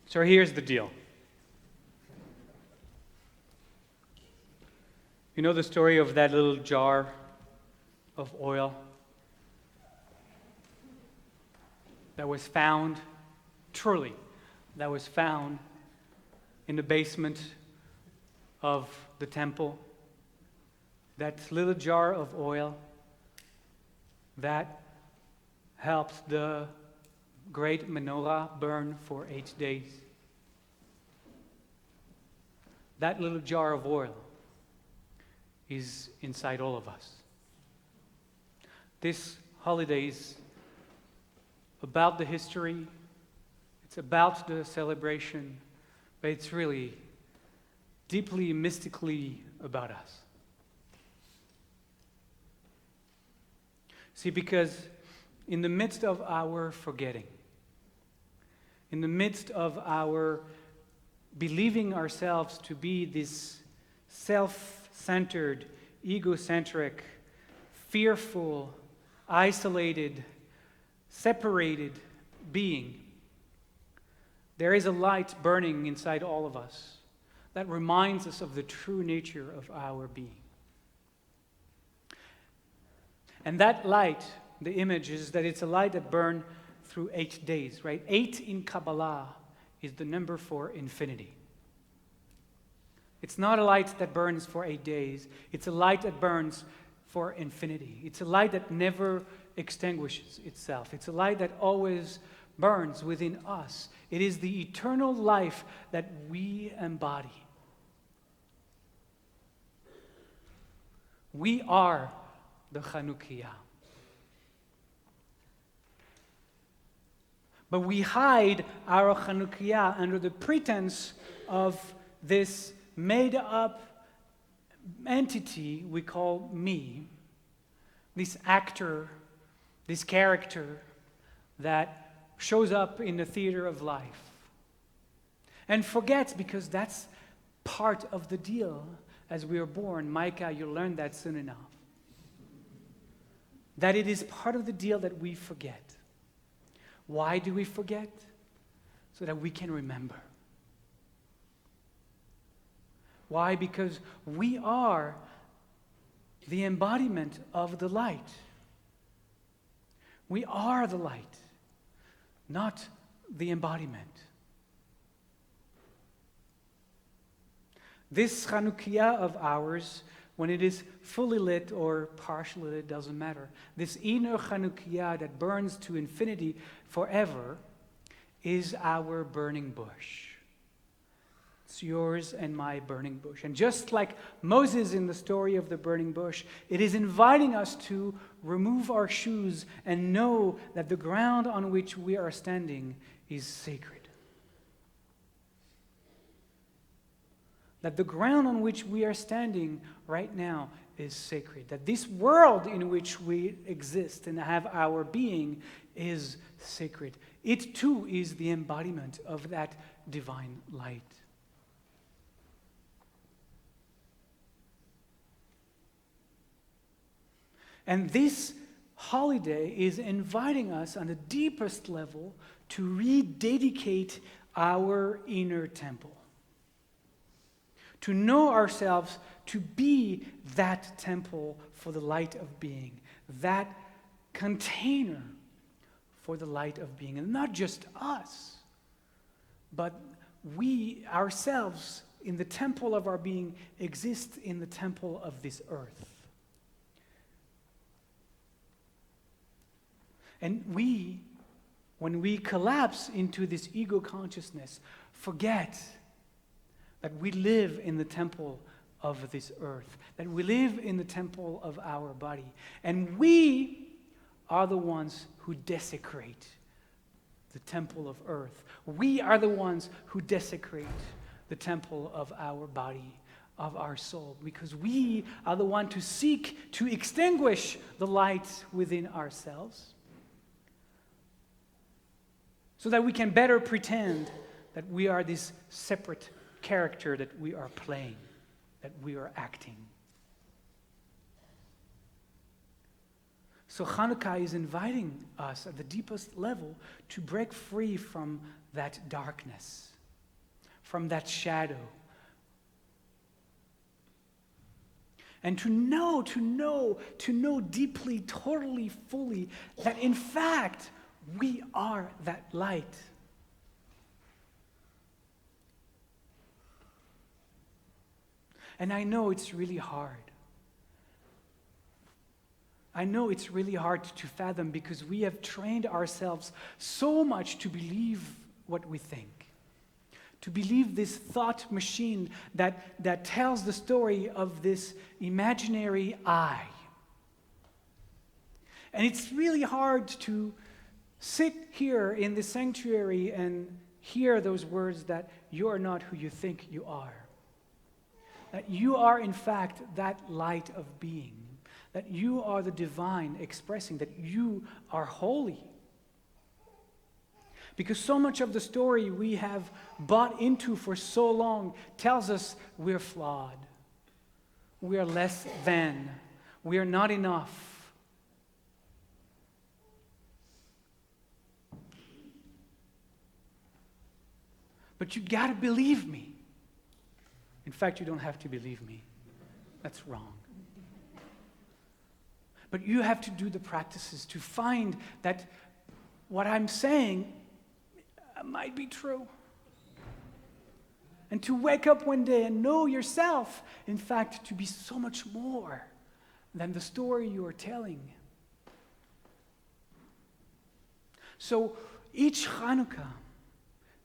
So here's the deal. You know the story of that little jar of oil that was found, truly, that was found in the basement of the temple? That little jar of oil that helped the great menorah burn for 8 days. That little jar of oil is inside all of us. This holiday is about the history, it's about the celebration, but it's really deeply mystically about us. See, because in the midst of our forgetting, in the midst of our believing ourselves to be this self-centered, egocentric, fearful, isolated, separated being, there is a light burning inside all of us that reminds us of the true nature of our being. And that light, the image is that it's a light that burned through 8 days, right? 8 in Kabbalah is the number for infinity. It's not a light that burns for 8 days. It's a light that burns for infinity. It's a light that never extinguishes itself. It's a light that always burns within us. It is the eternal life that we embody. We are the Chanukkah. But we hide our Chanukkah under the pretense of this made-up entity we call me, this actor, this character that shows up in the theater of life. And forgets, because that's part of the deal as we are born. Micah, you'll learn that soon enough. That it is part of the deal that we forget. Why do we forget? So that we can remember. Why? Because we are the embodiment of the light. We are the light, not the embodiment. This Chanukkah of ours, when it is fully lit or partially lit, doesn't matter. This inner Chanukkah that burns to infinity forever is our burning bush. It's yours and my burning bush. And just like Moses in the story of the burning bush, it is inviting us to remove our shoes and know that the ground on which we are standing is sacred. That the ground on which we are standing right now is sacred. That this world in which we exist and have our being is sacred. It too is the embodiment of that divine light. And this holiday is inviting us on the deepest level to rededicate our inner temple. To know ourselves to be that temple for the light of being, that container for the light of being. And not just us, but we ourselves in the temple of our being exist in the temple of this earth. And we, when we collapse into this ego consciousness, forget that we live in the temple of this earth, that we live in the temple of our body. And we are the ones who desecrate the temple of earth. We are the ones who desecrate the temple of our body, of our soul, because we are the one to seek to extinguish the light within ourselves so that we can better pretend that we are this separate character that we are playing, that we are acting. So Chanukkah is inviting us at the deepest level to break free from that darkness, from that shadow. And to know deeply, totally, fully that in fact we are that light. And I know it's really hard. I know it's really hard to fathom because we have trained ourselves so much to believe what we think. To believe this thought machine that tells the story of this imaginary I. And it's really hard to sit here in the sanctuary and hear those words that you are not who you think you are. That you are in fact that light of being. That you are the divine expressing, that you are holy. Because so much of the story we have bought into for so long tells us we're flawed. We are less than. We are not enough. But you gotta believe me. In fact, you don't have to believe me. That's wrong. But you have to do the practices to find that what I'm saying might be true. And to wake up one day and know yourself, in fact, to be so much more than the story you are telling. So each Chanukkah,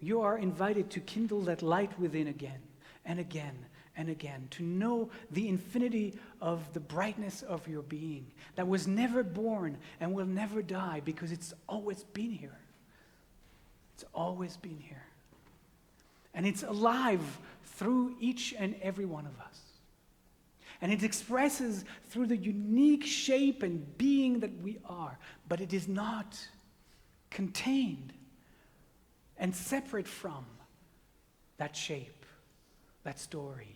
you are invited to kindle that light within again and again and again, to know the infinity of the brightness of your being that was never born and will never die because it's always been here. It's always been here. And it's alive through each and every one of us. And it expresses through the unique shape and being that we are, but it is not contained and separate from that shape, that story.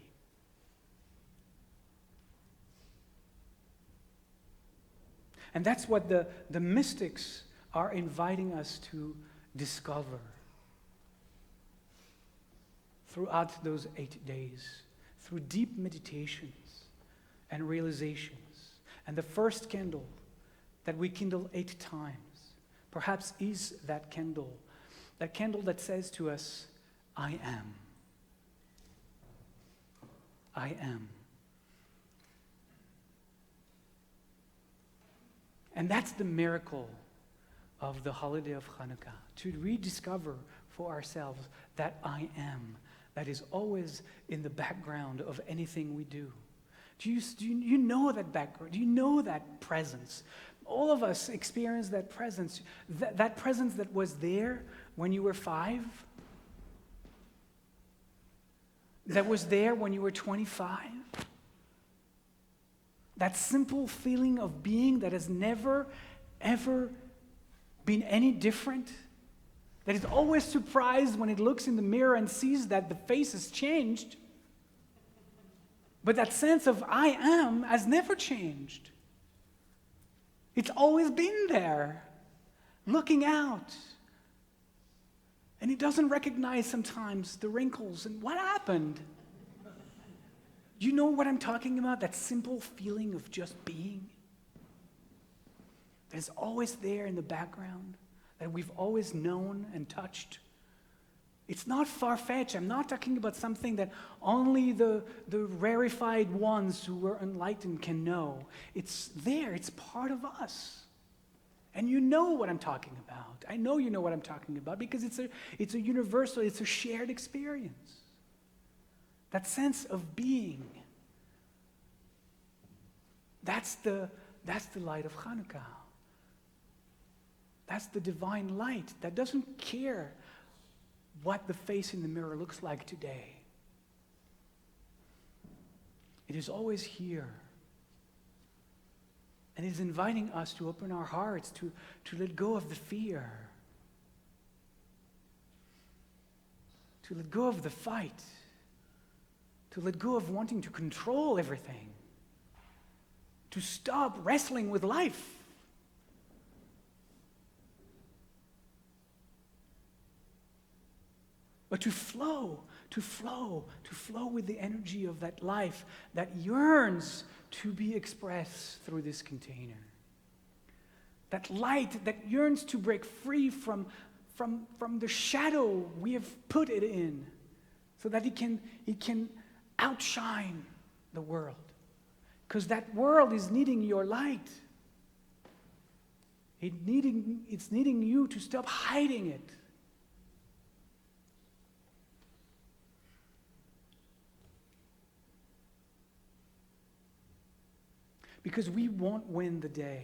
And that's what the mystics are inviting us to discover throughout those 8 days, through deep meditations and realizations. And the first candle that we kindle 8 times, perhaps is that candle that says to us, I am. I am. And that's the miracle of the holiday of Chanukkah, to rediscover for ourselves that I am, that is always in the background of anything we do. Do you know that background? Do you know that presence? All of us experience that presence, that presence that was there when you were 5, that was there when you were 25. That simple feeling of being that has never, ever been any different, that is always surprised when it looks in the mirror and sees that the face has changed. But that sense of I am has never changed. It's always been there, looking out. And it doesn't recognize sometimes the wrinkles and what happened. You know what I'm talking about? That simple feeling of just being. That is always there in the background, that we've always known and touched. It's not far-fetched. I'm not talking about something that only the rarefied ones who were enlightened can know. It's there. It's part of us. And you know what I'm talking about. I know you know what I'm talking about because it's a universal, it's a shared experience. That sense of being. That's the light of Chanukkah. That's the divine light that doesn't care what the face in the mirror looks like today. It is always here. And it is inviting us to open our hearts, to let go of the fear, to let go of the fight, to let go of wanting to control everything, to stop wrestling with life. but to flow with the energy of that life that yearns to be expressed through this container. That light that yearns to break free from the shadow we have put it in, so that it can outshine the world. Because that world is needing your light. It's needing you to stop hiding it. Because we won't win the day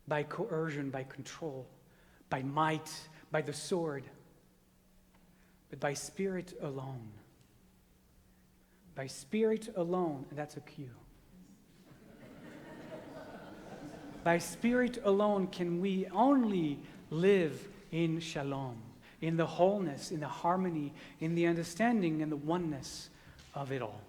by coercion, by control, by might, by the sword, but by Spirit alone. By Spirit alone, and that's a cue. By Spirit alone can we only live in shalom, in the wholeness, in the harmony, in the understanding and the oneness of it all.